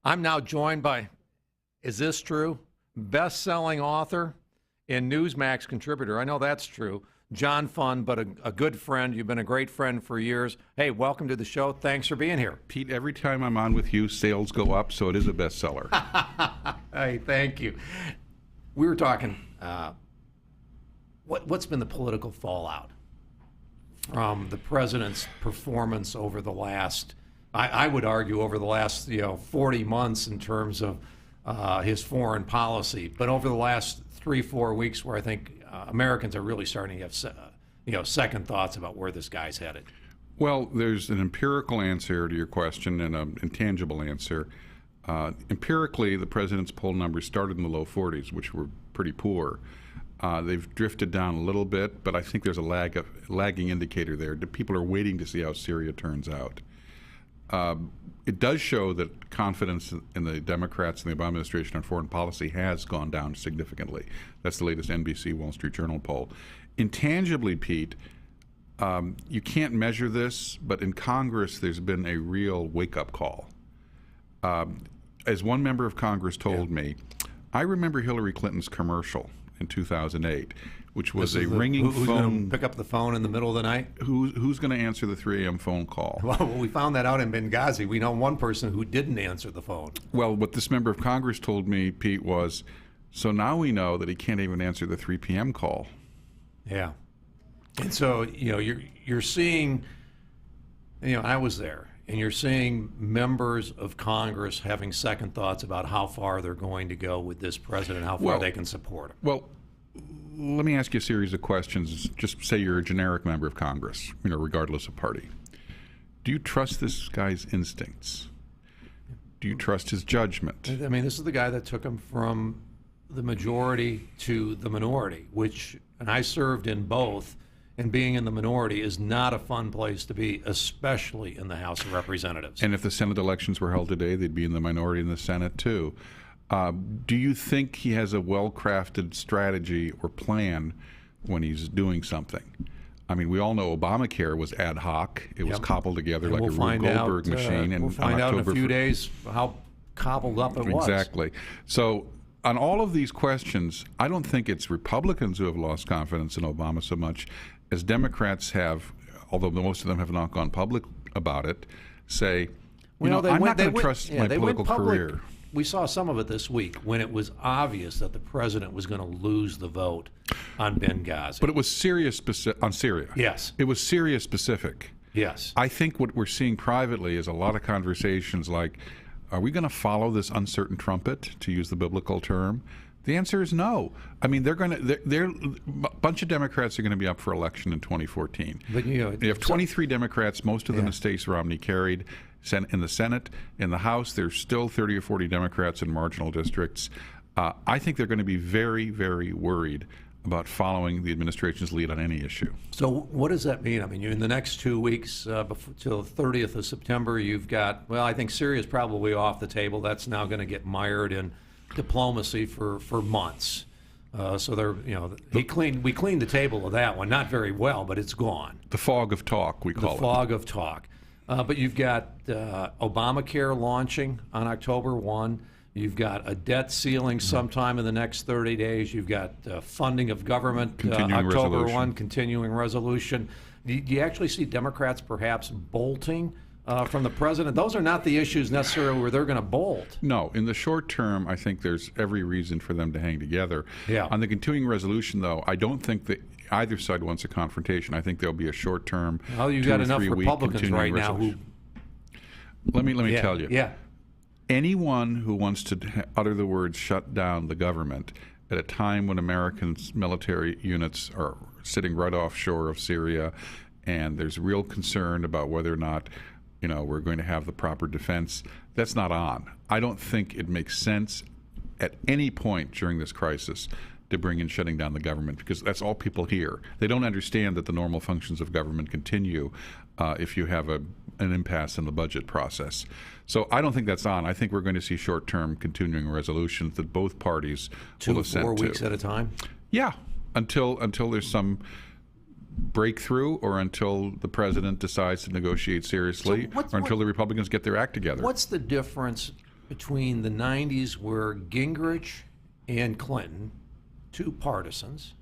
I'm now joined by, is this true? Best-selling author and Newsmax contributor. I know that's true. John Fund, but a good friend. You've been a great friend for years. Hey, welcome to the show. Thanks for being here. Pete, every time I'm on with you, sales go up, so it is a bestseller. Hey, thank you. We were talking, what's been the political fallout from the president's performance over the last, I would argue, over the last 40 months in terms of his foreign policy, but over the last 3-4 weeks where I think Americans are really starting to have second thoughts about where this guy's headed. Well, there's an empirical answer to your question and an intangible answer. Empirically, the president's poll numbers started in the low 40s, which were pretty poor. They've drifted down a little bit, but I think there's a lagging indicator there. People are waiting to see how Syria turns out. It does show that confidence in the Democrats and the Obama administration on foreign policy has gone down significantly. That's the latest NBC Wall Street Journal poll. Intangibly, Pete, you can't measure this, but in Congress there's been a real wake-up call. As one member of Congress told me, I remember Hillary Clinton's commercial in 2008, which was a ringing who's phone. Gonna pick up the phone in the middle of the night? Who's going to answer the 3 a.m. phone call? Well, we found that out in Benghazi. We know one person who didn't answer the phone. Well, what this member of Congress told me, Pete, was, so now we know that he can't even answer the 3 p.m. call. Yeah. And so, you're seeing, I was there, and you're seeing members of Congress having second thoughts about how far they're going to go with this president, how far they can support him. Well, let me ask you a series of questions. Just say you're a generic member of Congress, regardless of party. Do you trust this guy's instincts? Do you trust his judgment? I mean, this is the guy that took him from the majority to the minority, and I served in both, and being in the minority is not a fun place to be, especially in the House of Representatives. And if the Senate elections were held today, they'd be in the minority in the Senate, too. Do you think he has a well-crafted strategy or plan when he's doing something? I mean, we all know Obamacare was ad hoc. It was cobbled together like a Rube Goldberg machine. And we'll find out in a few days how cobbled up it was. Exactly. So on all of these questions, I don't think it's Republicans who have lost confidence in Obama so much as Democrats have, although most of them have not gone public about it, say, I'm not going to trust my political career. We saw some of it this week when it was obvious that the president was going to lose the vote on Benghazi. But it was Syria specific on Syria. Yes. It was Syria specific. Yes. I think what we're seeing privately is a lot of conversations like, are we going to follow this uncertain trumpet, to use the biblical term? The answer is no. I mean, a bunch of Democrats are going to be up for election in 2014. But you have 23 Democrats, most of them, as Stacey Romney carried. In the Senate, in the House, there's still 30 or 40 Democrats in marginal districts. I think they're going to be very, very worried about following the administration's lead on any issue. So what does that mean? I mean, in the next 2 weeks, till the 30th of September, you've got, I think Syria is probably off the table. That's now going to get mired in diplomacy for months. So they're, we cleaned the table of that one, not very well, but it's gone. The fog of talk, we call it. The fog of talk. But you've got Obamacare launching on October 1. You've got a debt ceiling sometime in the next 30 days. You've got funding of government October 1, continuing resolution. Do you actually see Democrats perhaps bolting from the president? Those are not the issues necessarily where they're going to bolt. No. In the short term, I think there's every reason for them to hang together. Yeah. On the continuing resolution, though, I don't think that either side wants a confrontation. I think there'll be a short-term, well, you've got enough Republicans right now who. Let me tell you. Yeah. Anyone who wants to utter the words "shut down the government" at a time when Americans' military units are sitting right offshore of Syria, and there's real concern about whether or not, we're going to have the proper defense, that's not on. I don't think it makes sense at any point during this crisis to bring in shutting down the government, because that's all people hear. They don't understand that the normal functions of government continue if you have an impasse in the budget process. So I don't think that's on. I think we're going to see short-term continuing resolutions that both parties will assent to. 2 4 weeks at a time? Yeah, until there's some breakthrough, or until the president decides to negotiate seriously, or until the Republicans get their act together. What's the difference between the 90s where Gingrich and Clinton, two partisans,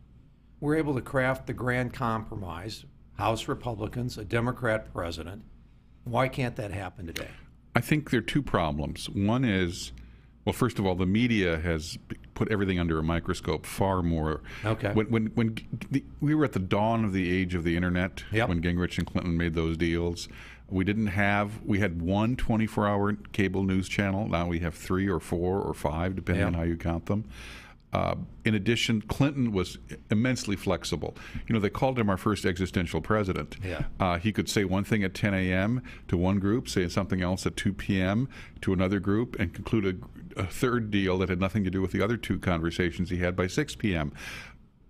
were able to craft the grand compromise, House Republicans, a Democrat president. Why can't that happen today? I think there are two problems. One is, well, first of all, the media has put everything under a microscope far more. Okay. We were at the dawn of the age of the internet, Yep. when Gingrich and Clinton made those deals. We had one 24-hour cable news channel. Now we have 3 or 4 or 5, depending Yep. on how you count them. In addition, Clinton was immensely flexible. They called him our first existential president. Yeah. He could say one thing at 10 a.m. to one group, say something else at 2 p.m. to another group, and conclude a third deal that had nothing to do with the other 2 conversations he had by 6 p.m.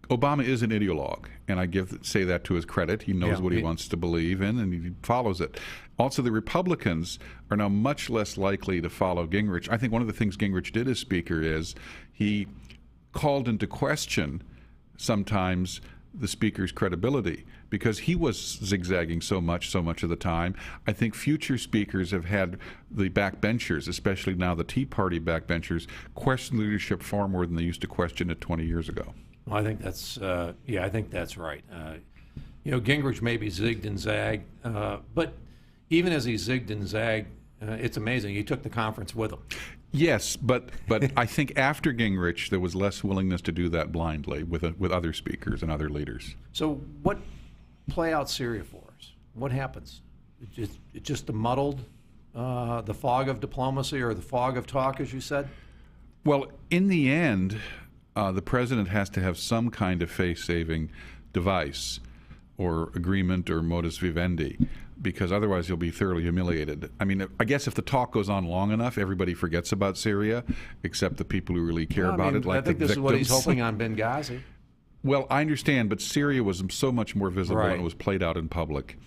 Obama is an ideologue, and I say that to his credit. He knows what he wants to believe in, and he follows it. Also, the Republicans are now much less likely to follow Gingrich. I think one of the things Gingrich did as Speaker is he called into question sometimes the Speaker's credibility because he was zigzagging so much of the time. I think future speakers have had the backbenchers, especially now the Tea Party backbenchers, question leadership far more than they used to question it 20 years ago. Well, I think that's I think that's right. Gingrich maybe zigged and zagged, but even as he zigged and zagged, it's amazing. He took the conference with him. Yes, but I think after Gingrich, there was less willingness to do that blindly with other speakers and other leaders. So play out Syria for us. What happens? It's just muddled the fog of diplomacy or the fog of talk, as you said? Well, in the end, the president has to have some kind of face-saving device or agreement or modus vivendi, because otherwise he'll be thoroughly humiliated. I mean, I guess if the talk goes on long enough, everybody forgets about Syria, except the people who really care about it, like I think the this victims. is what he's hoping on Benghazi. Well, I understand, but Syria was so much more visible Right. and it was played out in public.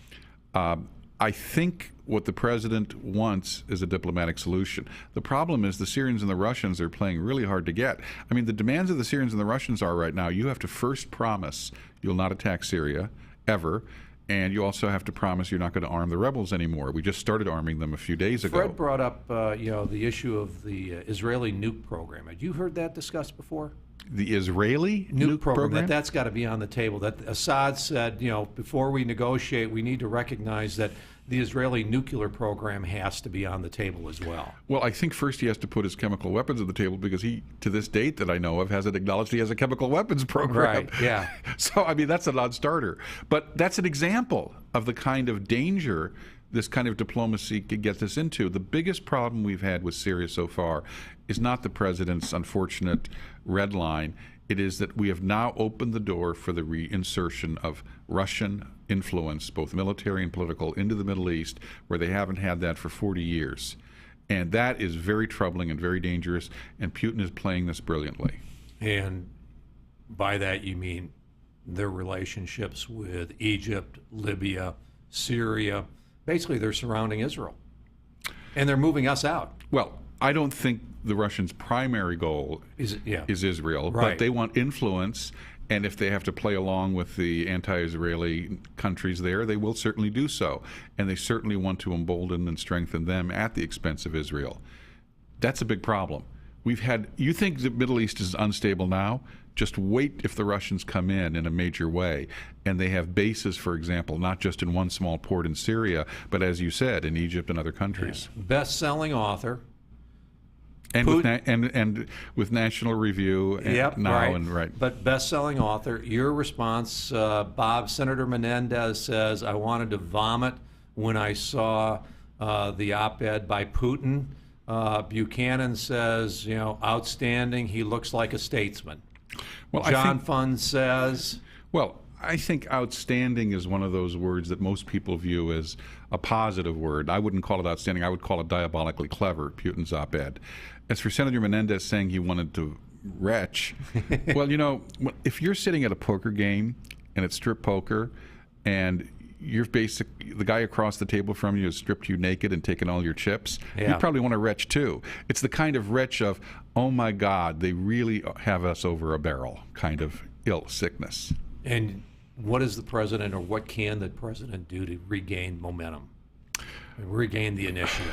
I think what the president wants is a diplomatic solution. The problem is the Syrians and the Russians are playing really hard to get. I mean, the demands of the Syrians and the Russians are right now, you have to first promise you'll not attack Syria, ever, and you also have to promise you're not going to arm the rebels anymore. We just started arming them a few days ago. Fred brought up the issue of the Israeli nuke program. Had you heard that discussed before? The Israeli Nuke program? That's got to be on the table. That Assad said, before we negotiate, we need to recognize that the Israeli nuclear program has to be on the table as well. Well, I think first he has to put his chemical weapons on the table because he, to this date that I know of, hasn't acknowledged he has a chemical weapons program. Right, yeah. So, I mean, that's a non-starter. But that's an example of the kind of danger this kind of diplomacy could get us into. The biggest problem we've had with Syria so far is not the president's unfortunate red line. It is that we have now opened the door for the reinsertion of Russian influence, both military and political, into the Middle East, where they haven't had that for 40 years. And that is very troubling and very dangerous, and Putin is playing this brilliantly. And by that you mean their relationships with Egypt, Libya, Syria. Basically, they're surrounding Israel. And they're moving us out. Well, I don't think the Russians' primary goal is Israel, Right. but they want influence, and if they have to play along with the anti-Israeli countries there, they will certainly do so. And they certainly want to embolden and strengthen them at the expense of Israel. That's a big problem. You think the Middle East is unstable now? Just wait if the Russians come in a major way. And they have bases, for example, not just in one small port in Syria, but as you said, in Egypt and other countries. Yeah. Best-selling author. And with National Review and right. But best-selling author. Your response, Senator Menendez says, I wanted to vomit when I saw the op-ed by Putin. Buchanan says, outstanding. He looks like a statesman. Well, John Fund says... Well, I think outstanding is one of those words that most people view as a positive word. I wouldn't call it outstanding. I would call it diabolically clever, Putin's op-ed. As for Senator Menendez saying he wanted to retch, well, if you're sitting at a poker game and it's strip poker and the guy across the table from you has stripped you naked and taken all your chips, you probably want to retch too. It's the kind of retch of, oh my God, they really have us over a barrel kind of ill sickness. And what is the president, or what can the president do to regain momentum, regain the initiative?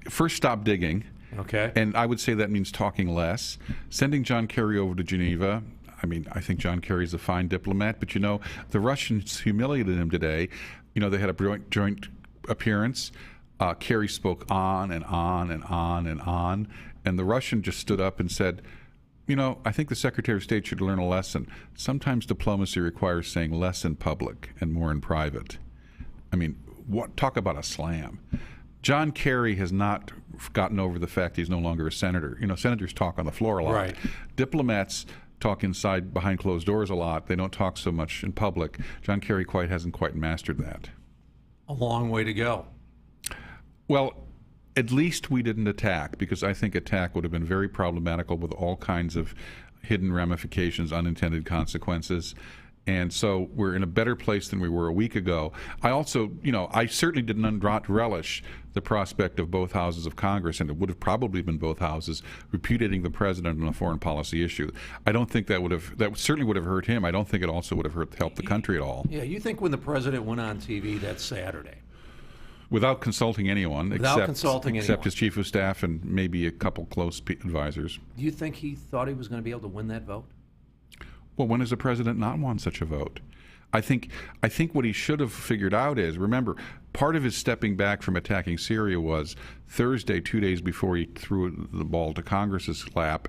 First stop digging. Okay. And I would say that means talking less. Sending John Kerry over to Geneva. I mean, I think John Kerry's a fine diplomat, but the Russians humiliated him today. They had a joint appearance. Kerry spoke on and on and on and on, and the Russian just stood up and said, I think the Secretary of State should learn a lesson. Sometimes diplomacy requires saying less in public and more in private. I mean, talk about a slam. John Kerry has not gotten over the fact he's no longer a senator. Senators talk on the floor a lot. Right. Diplomats talk inside behind closed doors a lot. They don't talk so much in public. John Kerry hasn't quite mastered that. A long way to go. Well, at least we didn't attack, because I think attack would have been very problematical with all kinds of hidden ramifications, unintended consequences. And so we're in a better place than we were a week ago. I also, I certainly did not relish the prospect of both houses of Congress, and it would have probably been both houses, repudiating the president on a foreign policy issue. I don't think that certainly would have hurt him. I don't think it also would have helped the country at all. Yeah, you think when the president went on TV that Saturday, without consulting anyone, except his chief of staff and maybe a couple close advisors. Do you think he thought he was going to be able to win that vote? Well, when has a president not won such a vote? I think what he should have figured out is, remember, part of his stepping back from attacking Syria was Thursday, 2 days before he threw the ball to Congress's lap,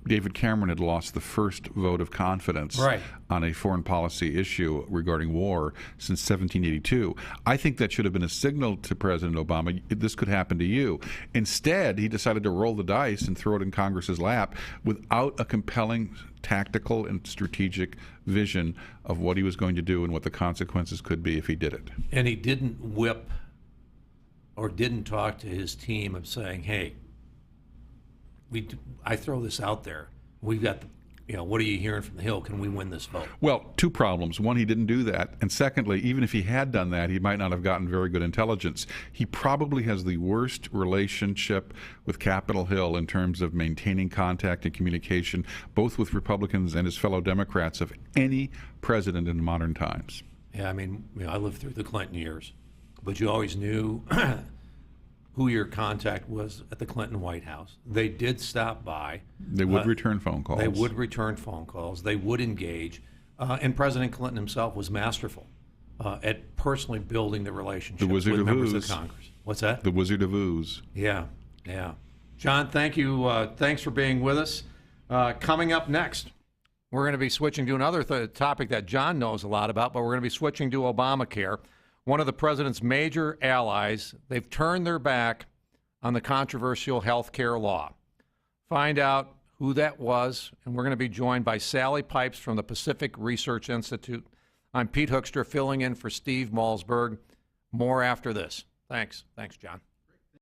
David Cameron had lost the first vote of confidence on a foreign policy issue regarding war since 1782. I think that should have been a signal to President Obama, this could happen to you. Instead, he decided to roll the dice and throw it in Congress's lap without a compelling tactical and strategic vision of what he was going to do and what the consequences could be if he did it. And he didn't whip or didn't talk to his team of saying, hey, I throw this out there. We've got, what are you hearing from the Hill? Can we win this vote? Well, two problems. One, he didn't do that. And secondly, even if he had done that, he might not have gotten very good intelligence. He probably has the worst relationship with Capitol Hill in terms of maintaining contact and communication, both with Republicans and his fellow Democrats, of any president in modern times. Yeah, I mean, I lived through the Clinton years, but you always knew who your contact was at the Clinton White House. They did stop by. They would return phone calls. They would return phone calls. They would engage. And President Clinton himself was masterful at personally building the relationship with members of Congress. What's that? The Wizard of Ooze. Yeah. John, thank you. Thanks for being with us. Coming up next, we're going to be switching to another topic that John knows a lot about, but we're going to be switching to Obamacare. One of the president's major allies, they've turned their back on the controversial health care law. Find out who that was, and we're going to be joined by Sally Pipes from the Pacific Research Institute. I'm Pete Hoekstra, filling in for Steve Malzberg. More after this. Thanks, John.